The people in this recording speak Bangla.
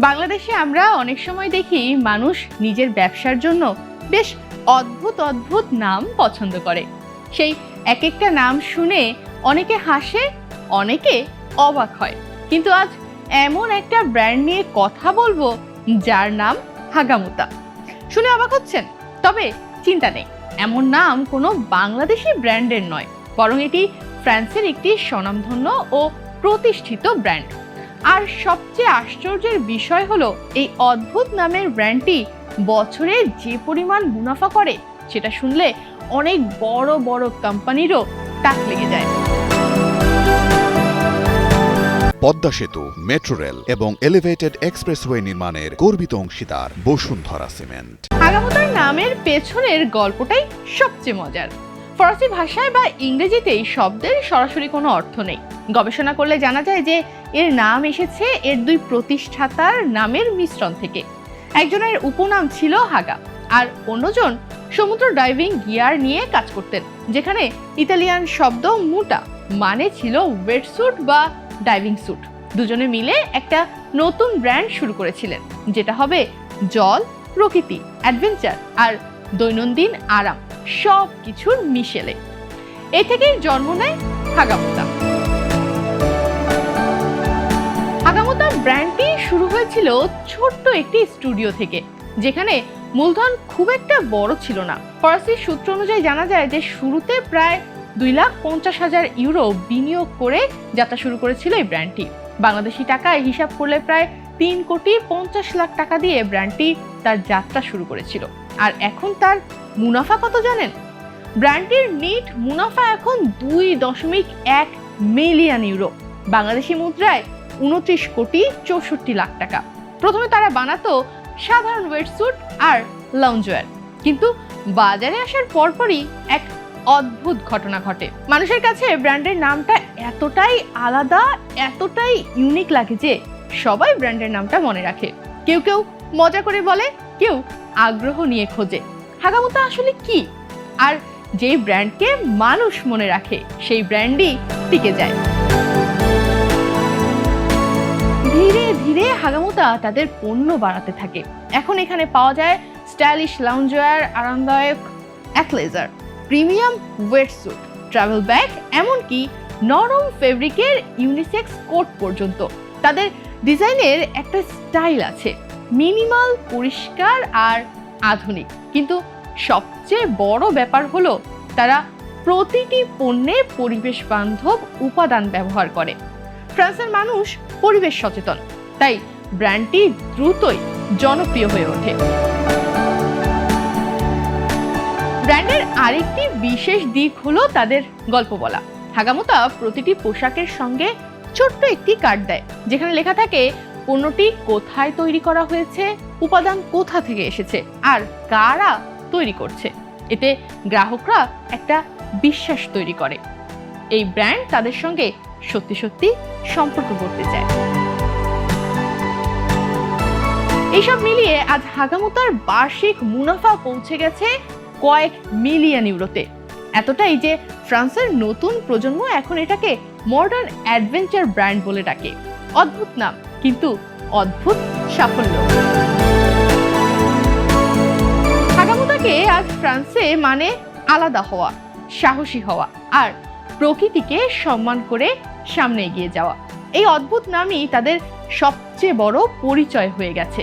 বাংলাদেশে আমরা অনেক সময় দেখি মানুষ নিজের ব্যবসার জন্য বেশ অদ্ভুত অদ্ভুত নাম পছন্দ করে। সেই এক একটা নাম শুনে অনেকে হাসে, অনেকে অবাক হয়। কিন্তু আজ এমন একটা ব্র্যান্ড নিয়ে কথা বলবো যার নাম হাগামোতা। শুনে অবাক হচ্ছেন? তবে চিন্তা নেই, এমন নাম কোনো বাংলাদেশি ব্র্যান্ডের নয়, বরং এটি ফ্রান্সের একটি স্বনামধন্য ও প্রতিষ্ঠিত ব্র্যান্ড। আর সবচেয়ে আশ্চর্যের বিষয় হলো এই অদ্ভুত নামের ব্র্যান্ডটি বছরে যে পরিমাণ মুনাফা করে সেটা শুনলে অনেক বড় বড় কোম্পানিরও তাক লেগে যায়। পদ্মা সেতু, মেট্রো রেল এবং এলিভেটেড এক্সপ্রেসওয়ে নির্মাণের গর্বিত অংশীদার বসুন্ধরা সিমেন্ট। হাগামোতার নামের পেছনের গল্পটাই সবচেয়ে মজার। ফরাসি ভাষায় বা ইংরেজিতে এই শব্দের সরাসরি কোনো অর্থ নেই। গবেষণা করলে জানা যায় যে এর নাম এসেছে এর দুই প্রতিষ্ঠাতার নামের মিশ্রণ থেকে। একজনের উপনাম ছিল হাগা, আর অন্যজন সমুদ্র ডাইভিং গিয়ার নিয়ে কাজ করতেন, যেখানে ইতালিয়ান শব্দ মুটা মানে ছিল ওয়েটস্যুট বা ডাইভিং স্যুট। দুজনে মিলে একটা নতুন ব্র্যান্ড শুরু করেছিলেন, যেটা হবে জল, প্রকৃতি, অ্যাডভেঞ্চার আর দৈনন্দিন আরাম সব কিছুর মিশেলে। এ থেকেই জন্ম নেয় হাগামোতা। হাগামোতা ব্র্যান্ডটি শুরু হয়েছিল ছোট্ট একটি স্টুডিও থেকে, যেখানে মূলধন খুব একটা বড় ছিল না। ফরাসি সূত্র অনুযায়ী জানা যায় যে শুরুতে প্রায় 2,50,000 ইউরো বিনিয়োগ করে যাত্রা শুরু করেছিল এই ব্র্যান্ডটি। বাংলাদেশি টাকায় হিসাব করলে প্রায় 3,50,00,000 টাকা দিয়ে ব্র্যান্ডটি তার যাত্রা শুরু করেছিল। আর এখন তার মুনাফা কত জানেন? ব্র্যান্ডটির নিট মুনাফা এখন 2.1 মিলিয়ন ইউরো, বাংলাদেশি মুদ্রায় 29,64,00,000 টাকা। প্রথমে তারা বানাতো সাধারণ ওয়েটস্যুট আর লাউঞ্জওয়্যার, কিন্তু বাজারে আসার পরপরই এক অদ্ভুত ঘটনা ঘটে। মানুষের কাছে ব্র্যান্ডের নামটা এতটাই আলাদা, এতটাই ইউনিক লাগে যে সবাই ব্র্যান্ডের নামটা মনে রাখে। কেউ কেউ মজা করে বলে, কেউ আগ্রহ নিয়ে খোঁজে হাগামোতা আসলে কি। আর যেই ব্র্যান্ডকে মানুষ মনে রাখে সেই ব্র্যান্ডই টিকে যায়। ধীরে ধীরে হাগামোতা তাদের পণ্য বাড়াতে থাকে। এখন এখানে পাওয়া যায় স্টাইলিশ লাউঞ্জওয়্যার, আরামদায়ক অ্যাথলেজার, প্রিমিয়াম ওয়েটস্যুট, ট্রাভেল ব্যাগ, এমনকি নরম ফেব্রিকের ইউনিসেক্স কোট পর্যন্ত। তাদের ডিজাইনের একটা স্টাইল আছে, মিনিমাল, পরিষ্কার আর আধুনিক। কিন্তু সবচেয়ে বড় ব্যাপার হলো তারা প্রতিটি পণ্যে পরিবেশ বান্ধব উপাদান ব্যবহার করে। ফ্রান্সের মানুষ পরিবেশ সচেতন, তাই ব্র্যান্ডটি দ্রুতই জনপ্রিয় হয়ে ওঠে। ব্র্যান্ডের আরেকটি বিশেষ দিক হলো তাদের গল্প বলা। হাগামোতা প্রতিটি পোশাকের সঙ্গে ছোট্ট একটি কার্ড দেয়, যেখানে লেখা থাকে পণ্যটি কোথায় তৈরি করা হয়েছে, উপাদান কোথা থেকে এসেছে আর কারা তৈরি করছে। এতে গ্রাহকরা একটা বিশ্বাস তৈরি করে। এই ব্র্যান্ড তাদের সঙ্গে সত্যি সত্যি সম্পর্ক করতে চায়। এইসব মিলিয়ে আজ হাগামোতার বার্ষিক মুনাফা পৌঁছে গেছে কয়েক মিলিয়ন ইউরোতে। এতটাই যে ফ্রান্সের নতুন প্রজন্ম এখন এটাকে মডার্ন অ্যাডভেঞ্চার ব্র্যান্ড বলে ডাকে। অদ্ভুত নাম, কিন্তু অদ্ভুত সাফল্য। হাগামোতাকে আজ ফ্রান্সে মানে আলাদা হওয়া, সাহসী হওয়া আর প্রকৃতিকে সম্মান করে সামনে এগিয়ে যাওয়া। এই অদ্ভুত নামই তাদের সবচেয়ে বড় পরিচয় হয়ে গেছে।